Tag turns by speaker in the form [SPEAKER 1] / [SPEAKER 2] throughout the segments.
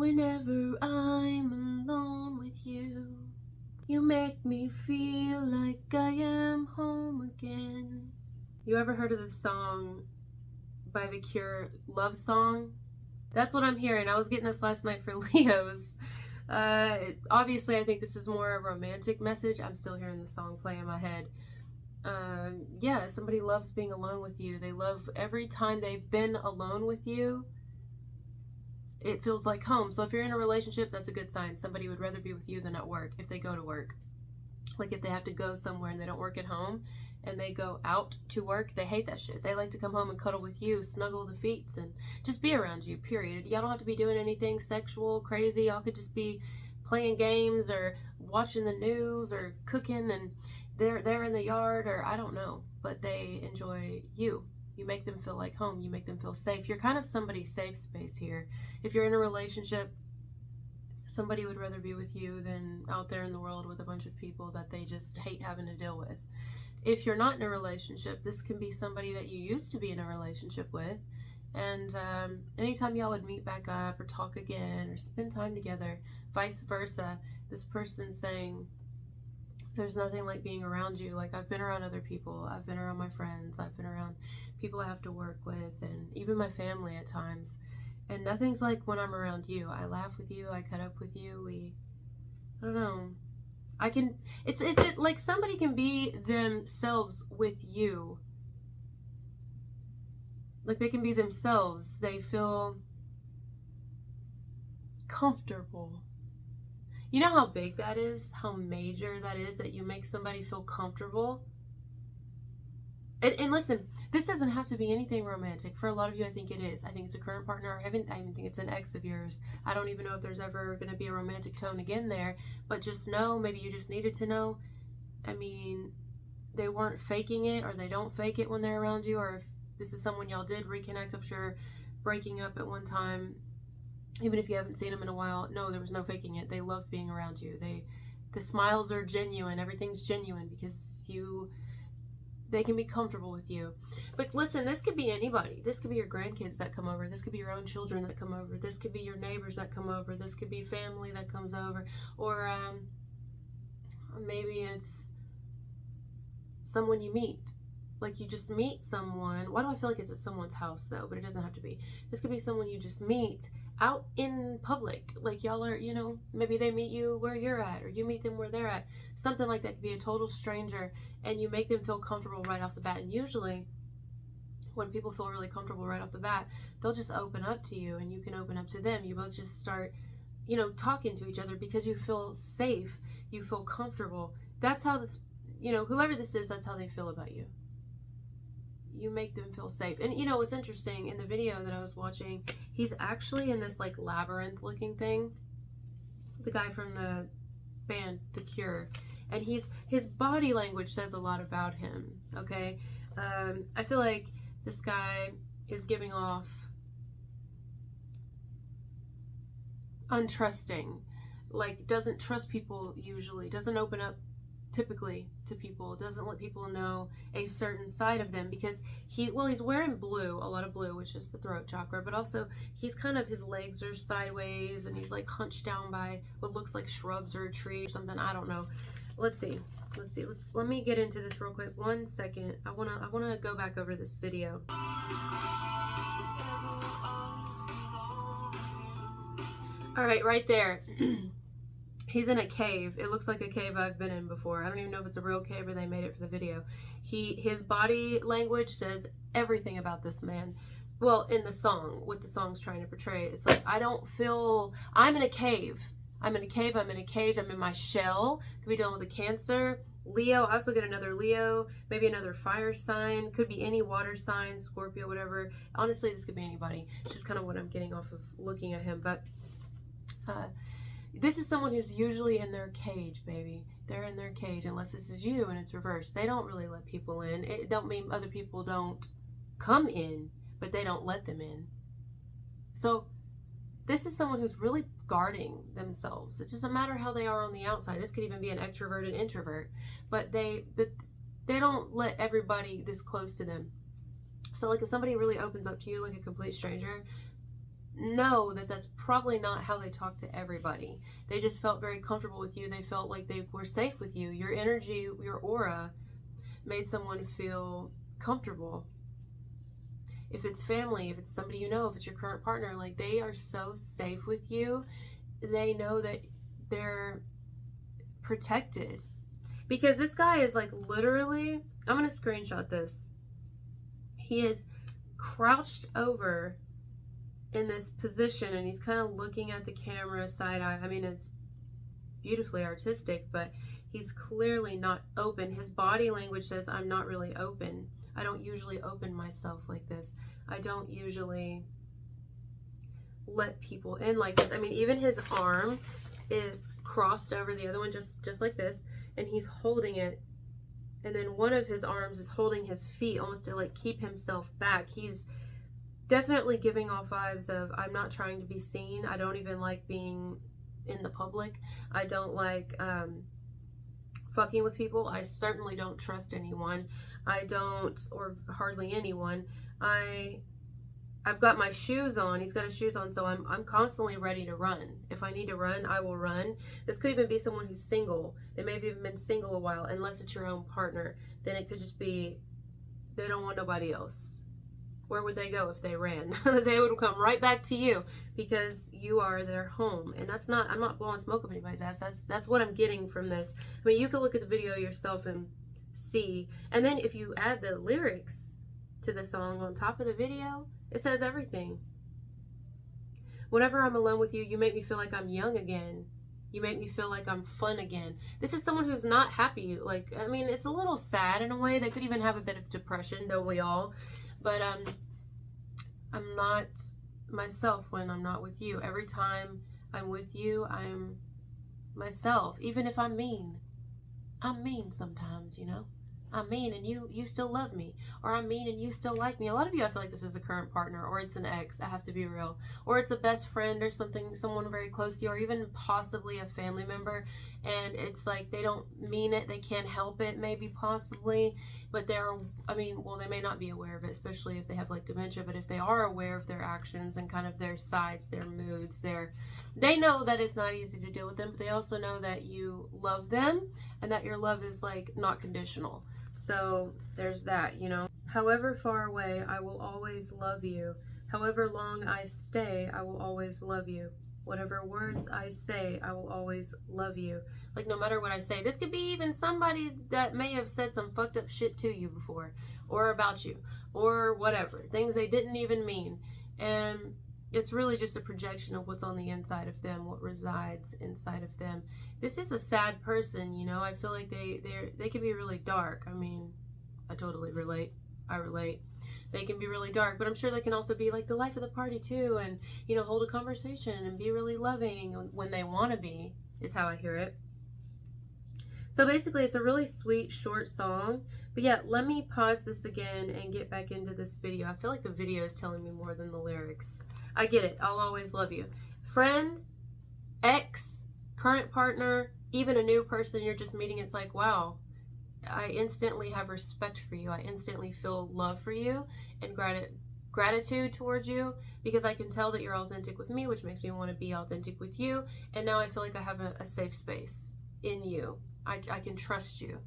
[SPEAKER 1] Whenever I'm alone with you, you make me feel like I am home again. You ever heard of the song by The Cure, Love Song? That's what I'm hearing. I was getting this last night for Leo's. Obviously, I think this is more a romantic message. I'm still hearing the song play in my head. Yeah, somebody loves being alone with you. They love every time they've been alone with you. It feels like home. So if you're in a relationship, that's a good sign. Somebody would rather be with you than at work if they go to work. Like if they have to go somewhere and they don't work at home and they go out to work, they hate that shit. They like to come home and cuddle with you, snuggle the feet, and just be around you, period. Y'all don't have to be doing anything sexual, crazy. Y'all could just be playing games or watching the news or cooking, and they're in the yard, or I don't know. But they enjoy you. You make them feel like home. You make them feel safe. You're kind of somebody's safe space here. If you're in a relationship, somebody would rather be with you than out there in the world with a bunch of people that they just hate having to deal with. If you're not in a relationship, this can be somebody that you used to be in a relationship with. And anytime y'all would meet back up or talk again or spend time together, vice versa, this person's saying, there's nothing like being around you. Like, I've been around other people. I've been around my friends. I've been around people I have to work with, and even my family at times. And nothing's like when I'm around you. I laugh with you. I cut up with you. I don't know. It's like somebody can be themselves with you. Like they can be themselves. They feel comfortable. You know how big that is? How major that is, that you make somebody feel comfortable? And listen, this doesn't have to be anything romantic. For a lot of you, I think it is. I think it's a current partner. I even think it's an ex of yours. I don't even know if there's ever going to be a romantic tone again there. But just know, maybe you just needed to know. I mean, they weren't faking it, or they don't fake it when they're around you. Or if this is someone y'all did reconnect after breaking up at one time, even if you haven't seen them in a while, no, there was no faking it. They love being around you. The smiles are genuine. Everything's genuine because they can be comfortable with you. But listen, this could be anybody. This could be your grandkids that come over. This could be your own children that come over. This could be your neighbors that come over. This could be family that comes over. Or maybe it's someone you meet. Like you just meet someone. Why do I feel like it's at someone's house though? But it doesn't have to be. This could be someone you just meet out in public. Like y'all are, maybe they meet you where you're at, or you meet them where they're at. Something like that could be a total stranger, and you make them feel comfortable right off the bat. And usually when people feel really comfortable right off the bat, they'll just open up to you and you can open up to them. You both just start, talking to each other because you feel safe. You feel comfortable. That's how this, whoever this is, that's how they feel about you. You make them feel safe. And what's interesting, in the video that I was watching, he's actually in this like labyrinth looking thing, the guy from the band The Cure, and his body language says a lot about him. Okay, I feel like this guy is giving off untrusting, like doesn't trust people usually, doesn't open up typically to people, doesn't let people know a certain side of them, because he's wearing blue, a lot of blue, which is the throat chakra, but also he's kind of, his legs are sideways and he's like hunched down by what looks like shrubs or a tree or something. I don't know. Let me get into this real quick. 1 second. I wanna go back over this video. All right, right there. He's in a cave. It looks like a cave I've been in before. I don't even know if it's a real cave or they made it for the video. His body language says everything about this man. Well, in the song, what the song's trying to portray, it's like, I'm in a cave. I'm in a cave, I'm in a cage, I'm in my shell. Could be dealing with a Cancer. Leo, I also get another Leo, maybe another fire sign. Could be any water sign, Scorpio, whatever. Honestly, this could be anybody. It's just kind of what I'm getting off of looking at him. But this is someone who's usually in their cage, baby. They're in their cage, unless this is you and it's reversed. They don't really let people in. It don't mean other people don't come in, but they don't let them in. So this is someone who's really guarding themselves. It doesn't matter how they are on the outside. This could even be an extroverted introvert, but they don't let everybody this close to them. So like if somebody really opens up to you like a complete stranger, know that that's probably not how they talk to everybody. They just felt very comfortable with you. They felt like they were safe with you. Your energy, your aura made someone feel comfortable. If it's family, if it's somebody you know, if it's your current partner, like they are so safe with you. They know that they're protected. Because this guy is like literally, I'm going to screenshot this. He is crouched over in this position and he's kind of looking at the camera side eye. I mean, it's beautifully artistic, but he's clearly not open. His body language says, I'm not really open. I don't usually open myself like this. I don't usually let people in like this. I mean, even his arm is crossed over the other one, just like this, and he's holding it, and then one of his arms is holding his feet almost to like keep himself back. He's definitely giving off vibes of, I'm not trying to be seen. I don't even like being in the public. I don't like fucking with people. I certainly don't trust anyone. I don't, or hardly anyone. I've got my shoes on. He's got his shoes on, so I'm constantly ready to run. If I need to run, I will run. This could even be someone who's single. They may have even been single a while, unless it's your own partner. Then it could just be they don't want nobody else. Where would they go if they ran? They would come right back to you because you are their home. And that's not, I'm not blowing smoke up anybody's ass. That's what I'm getting from this. I mean, you can look at the video yourself and see. And then if you add the lyrics to the song on top of the video, it says everything. Whenever I'm alone with you, you make me feel like I'm young again. You make me feel like I'm fun again. This is someone who's not happy. Like, I mean, it's a little sad in a way. They could even have a bit of depression, don't we all? But I'm not myself when I'm not with you. Every time I'm with you, I'm myself. Even if I'm mean sometimes, you know. I'm mean and you still love me. Or I'm mean and you still like me. A lot of you, I feel like this is a current partner, or it's an ex, I have to be real. Or it's a best friend or something, someone very close to you, or even possibly a family member. And it's like they don't mean it, they can't help it, maybe, possibly. But they're, I mean, well, they may not be aware of it, especially if they have like dementia, but if they are aware of their actions and kind of their sides, their moods, they know that it's not easy to deal with them, but they also know that you love them and that your love is like not conditional. So there's that, you know. However far away, I will always love you. However long I stay, I will always love you. Whatever words I say, I will always love you. Like, no matter what I say. This could be even somebody that may have said some fucked up shit to you before, or about you, or whatever. Things they didn't even mean. And it's really just a projection of what's on the inside of them, what resides inside of them. This is a sad person, you know. I feel like they can be really dark. I mean, I totally relate. I relate. They can be really dark, but I'm sure they can also be like the life of the party too, and, you know, hold a conversation and be really loving when they want to be, is how I hear it. So basically, it's a really sweet, short song. But yeah, let me pause this again and get back into this video. I feel like the video is telling me more than the lyrics. I get it. I'll always love you. Friend, ex, current partner, even a new person you're just meeting, it's like, wow, I instantly have respect for you. I instantly feel love for you and gratitude towards you, because I can tell that you're authentic with me, which makes me want to be authentic with you. And now I feel like I have a safe space in you. I can trust you.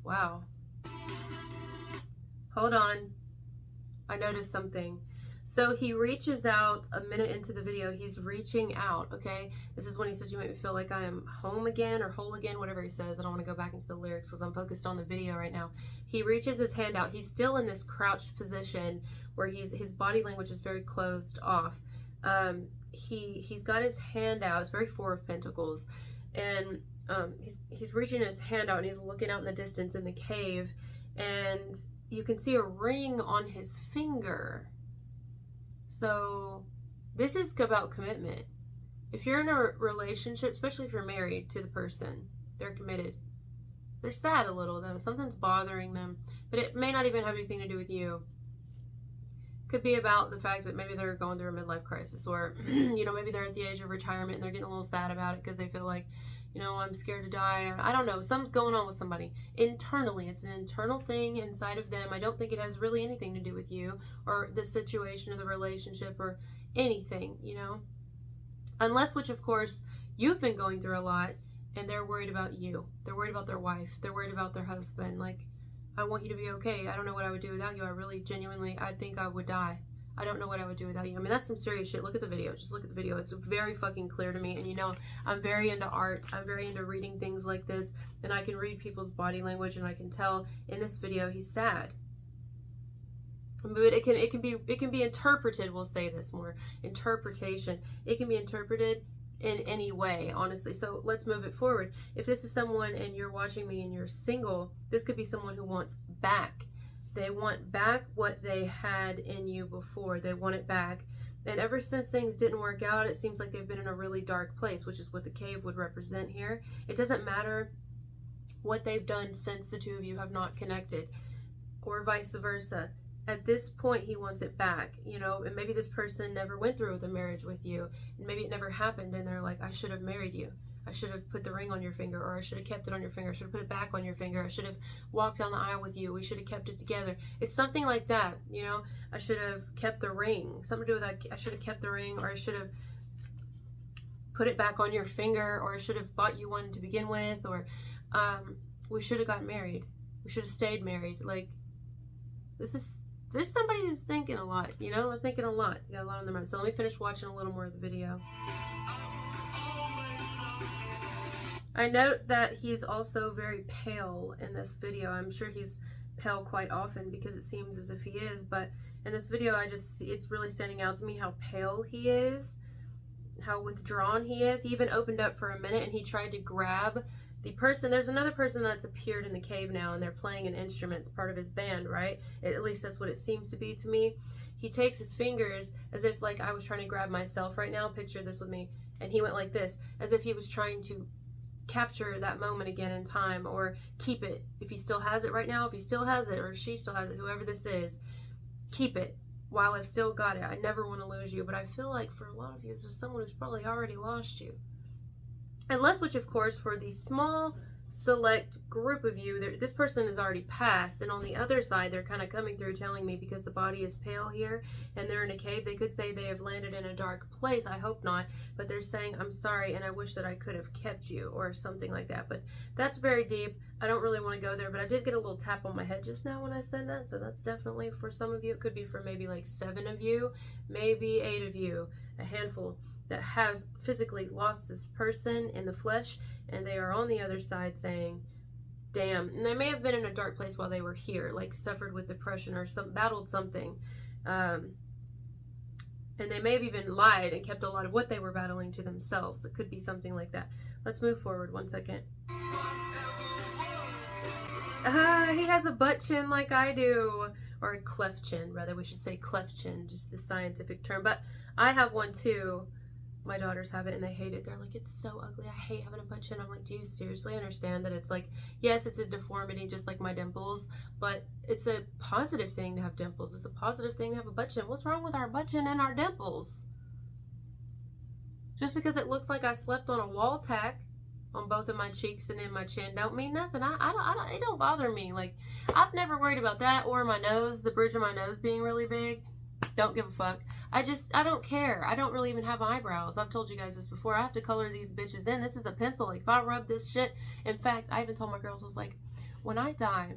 [SPEAKER 1] Wow. Hold on. I noticed something. So he reaches out a minute into the video. He's reaching out, okay? This is when he says, you make me feel like I am home again or whole again, whatever he says. I don't want to go back into the lyrics because I'm focused on the video right now. He reaches his hand out. He's still in this crouched position where his body language is very closed off. He's got his hand out. It's very Four of Pentacles. And he's reaching his hand out and he's looking out in the distance in the cave. And you can see a ring on his finger. So this is about commitment. If you're in a relationship, especially if you're married to the person, they're committed. They're sad a little though. Something's bothering them, but it may not even have anything to do with you. Could be about the fact that maybe they're going through a midlife crisis, or, you know, maybe they're at the age of retirement and they're getting a little sad about it because they feel like, you know, I'm scared to die, or I don't know, something's going on with somebody internally. It's an internal thing inside of them. I don't think it has really anything to do with you or the situation or the relationship or anything, you know? Unless, which of course, you've been going through a lot and they're worried about you. They're worried about their wife. They're worried about their husband. Like, I want you to be okay. I don't know what I would do without you. I really, genuinely, I think I would die. I don't know what I would do without you. I mean, that's some serious shit. Look at the video. Just look at the video. It's very fucking clear to me. And you know, I'm very into art. I'm very into reading things like this. And I can read people's body language, and I can tell in this video he's sad. But it can be interpreted, we'll say this more. Interpretation. It can be interpreted in any way, honestly. So let's move it forward. If this is someone and you're watching me and you're single, this could be someone who wants back. They want back what they had in you before. They want it back. And ever since things didn't work out, it seems like they've been in a really dark place, which is what the cave would represent here. It doesn't matter what they've done since the two of you have not connected, or vice versa. At this point, he wants it back, you know, and maybe this person never went through with a marriage with you, and maybe it never happened, and they're like, I should have married you. I should have put the ring on your finger, or I should have kept it on your finger. I should have put it back on your finger. I should have walked down the aisle with you. We should have kept it together. It's something like that, you know. I should have kept the ring. Something to do with that. I should have kept the ring, or I should have put it back on your finger, or I should have bought you one to begin with, or we should have gotten married. We should have stayed married. Like, there's somebody who's thinking a lot, you know. They're thinking a lot. They got a lot on their mind. So let me finish watching a little more of the video. I note that he's also very pale in this video. I'm sure he's pale quite often because it seems as if he is, but in this video it's really standing out to me how pale he is, how withdrawn he is. He even opened up for a minute and he tried to grab the person. There's another person that's appeared in the cave now, and they're playing an instrument. It's part of his band, right? At least that's what it seems to be to me. He takes his fingers as if like I was trying to grab myself right now. Picture this with me. And he went like this, as if he was trying to capture that moment again in time, or keep it. If he still has it right now, if he still has it, or she still has it, whoever this is, keep it while I've still got it. I never want to lose you. But I feel like for a lot of you, this is someone who's probably already lost you. Unless, which of course, for the small select group of you, this person is already passed, and on the other side they're kind of coming through telling me, because the body is pale here and they're in a cave, they could say they have landed in a dark place. I hope not, but they're saying, I'm sorry and I wish that I could have kept you, or something like that. But that's very deep. I don't really want to go there, but I did get a little tap on my head just now when I said that, so that's definitely for some of you. It could be for maybe like 7 of you, maybe 8 of you, a handful that has physically lost this person in the flesh, and they are on the other side saying, damn. And they may have been in a dark place while they were here, like suffered with depression or battled something. And they may have even lied and kept a lot of what they were battling to themselves. It could be something like that. Let's move forward 1 second. He has a butt chin like I do. Or a cleft chin, rather. We should say cleft chin, just the scientific term. But I have one too. My daughters have it and they hate it. They're like, it's so ugly. I hate having a butt chin. I'm like, do you seriously understand that it's like, yes, it's a deformity just like my dimples, but it's a positive thing to have dimples. It's a positive thing to have a butt chin. What's wrong with our butt chin and our dimples? Just because it looks like I slept on a wall tack on both of my cheeks and in my chin don't mean nothing. It don't bother me. Like, I've never worried about that, or my nose, the bridge of my nose being really big. Don't give a fuck. I don't care. I don't really even have eyebrows. I've told you guys this before. I have to color these bitches in. This is a pencil. Like, if I rub this shit, in fact, I even told my girls, I was like, when I die,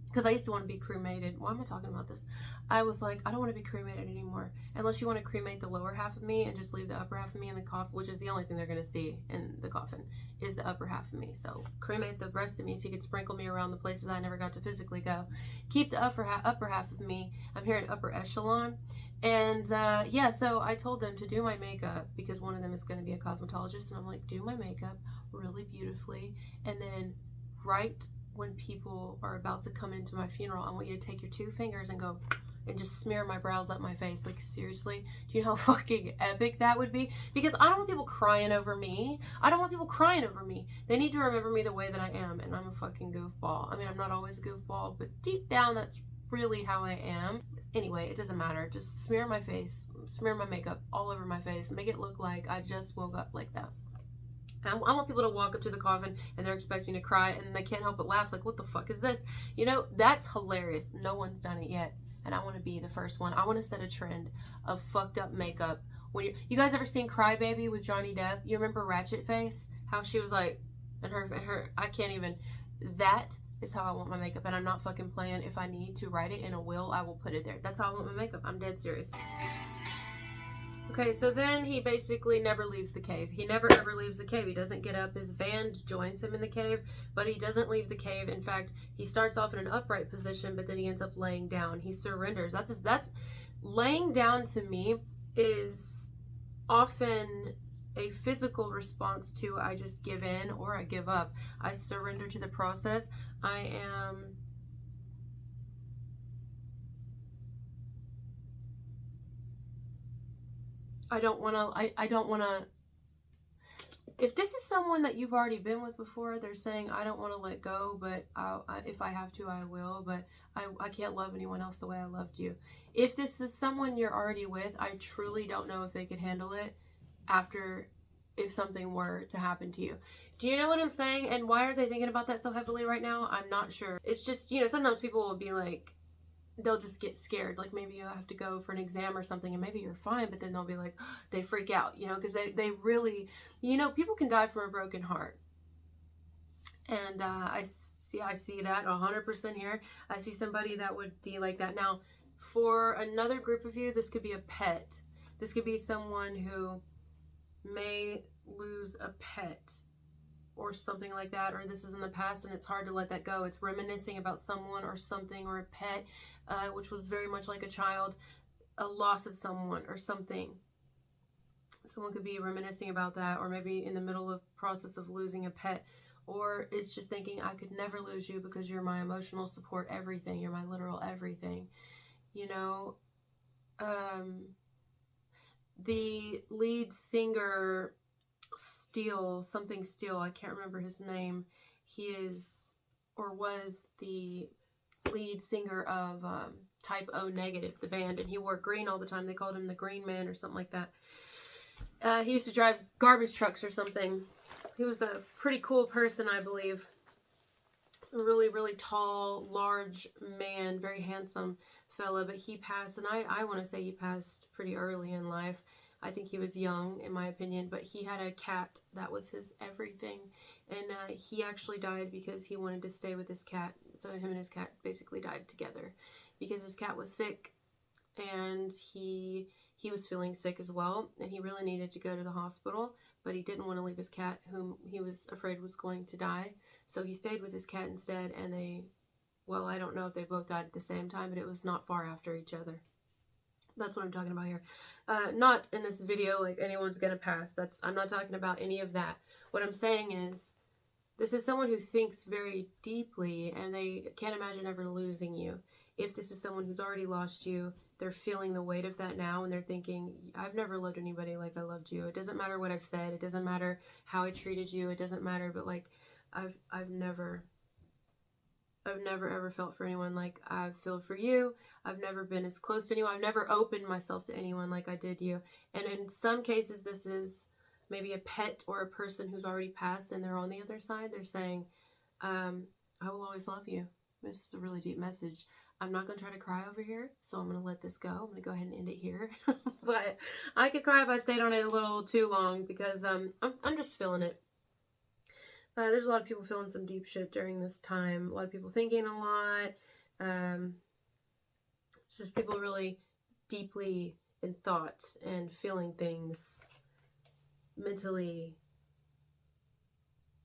[SPEAKER 1] because I used to want to be cremated. Why am I talking about this? I was like, I don't want to be cremated anymore. Unless you want to cremate the lower half of me and just leave the upper half of me in the coffin, which is the only thing they're going to see in the coffin, is the upper half of me. So cremate the rest of me so you could sprinkle me around the places I never got to physically go. Keep the upper half of me. I'm here at upper echelon. And yeah, so I told them to do my makeup, because one of them is going to be a cosmetologist. And I'm like, do my makeup really beautifully. And then right when people are about to come into my funeral, I want you to take your 2 fingers and go and just smear my brows up my face. Like, seriously, do you know how fucking epic that would be? Because I don't want people crying over me. I don't want people crying over me. They need to remember me the way that I am, and I'm a fucking goofball. I mean, I'm not always a goofball, but deep down, that's really how I am. Anyway, it doesn't matter. Just smear my face, smear my makeup all over my face, make it look like I just woke up like that. I want people to walk up to the coffin and they're expecting to cry and they can't help but laugh, like, what the fuck is this? You know, that's hilarious. No one's done it yet. and I want to be the first one. I want to set a trend of fucked up makeup. When you guys ever seen Cry Baby with Johnny Depp? You remember Ratchet Face? How she was like, and her I can't even. That is how I want my makeup, and I'm not fucking playing. If I need to write it in a will, I will put it there. That's how I want my makeup. I'm dead serious. Okay, so then he basically never leaves the cave. He never ever leaves the cave. He doesn't get up. His band joins him in the cave, but he doesn't leave the cave. In fact, he starts off in an upright position, but then he ends up laying down. He surrenders. That's laying down to me is often a physical response to I just give in or I give up. I surrender to the process. I don't want to, if this is someone that you've already been with before, they're saying, I don't want to let go, but if I have to, I will, but I can't love anyone else the way I loved you. If this is someone you're already with, I truly don't know if they could handle it after, if something were to happen to you. Do you know what I'm saying? And why are they thinking about that so heavily right now? I'm not sure. It's just, sometimes people will be like, they'll just get scared. Like maybe you have to go for an exam or something and maybe you're fine, but then they'll be like, they freak out, because they really, people can die from a broken heart. And I see that 100% here. I see somebody that would be like that. Now, for another group of you, this could be a pet. This could be someone who may lose a pet or something like that, or this is in the past and it's hard to let that go. It's reminiscing about someone or something or a pet, which was very much like a child, a loss of someone or something. Someone could be reminiscing about that, or maybe in the middle of process of losing a pet, or it's just thinking, I could never lose you because you're my emotional support, everything. You're my literal everything. The lead singer, Steele, I can't remember his name. He is, or was, the lead singer of Type O Negative, the band, and he wore green all the time. They called him the Green Man or something like that. He used to drive garbage trucks or something. He was a pretty cool person, I believe. A really, really tall, large man, very handsome fella, but he passed, and I want to say he passed pretty early in life. I think he was young, in my opinion, but he had a cat that was his everything, and he actually died because he wanted to stay with his cat. So him and his cat basically died together because his cat was sick, and he was feeling sick as well, and he really needed to go to the hospital, but he didn't want to leave his cat, whom he was afraid was going to die. So he stayed with his cat instead, and I don't know if they both died at the same time, but it was not far after each other. That's what I'm talking about here. Not in this video, like anyone's gonna pass. I'm not talking about any of that. What I'm saying is, this is someone who thinks very deeply, and they can't imagine ever losing you. If this is someone who's already lost you, they're feeling the weight of that now, and they're thinking, I've never loved anybody like I loved you. It doesn't matter what I've said. It doesn't matter how I treated you. It doesn't matter, but like, I've never ever felt for anyone like I've felt for you. I've never been as close to anyone. I've never opened myself to anyone like I did you. And in some cases, this is maybe a pet or a person who's already passed and they're on the other side. They're saying, I will always love you. This is a really deep message. I'm not going to try to cry over here, so I'm going to let this go. I'm going to go ahead and end it here. But I could cry if I stayed on it a little too long because I'm just feeling it. There's a lot of people feeling some deep shit during this time. A lot of people thinking a lot. Just people really deeply in thoughts and feeling things, mentally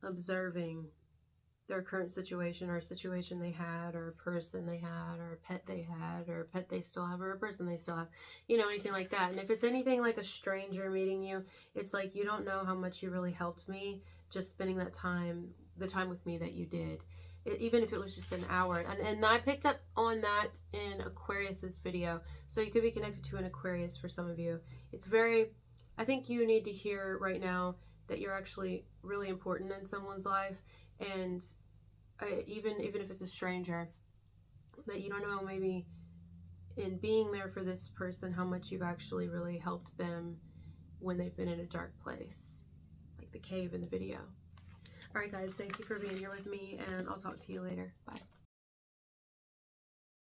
[SPEAKER 1] observing their current situation, or a situation they had, or a person they had, or a pet they had, or a pet they still have, or a person they still have, anything like that. And if it's anything like a stranger meeting you, it's like, you don't know how much you really helped me just spending the time with me that you did. Even if it was just an hour. And I picked up on that in Aquarius's video. So you could be connected to an Aquarius for some of you. I think you need to hear right now that you're actually really important in someone's life. And even if it's a stranger, that you don't know, maybe in being there for this person, how much you've actually really helped them when they've been in a dark place, like the cave in the video. All right, guys, thank you for being here with me, and I'll talk to you later. Bye.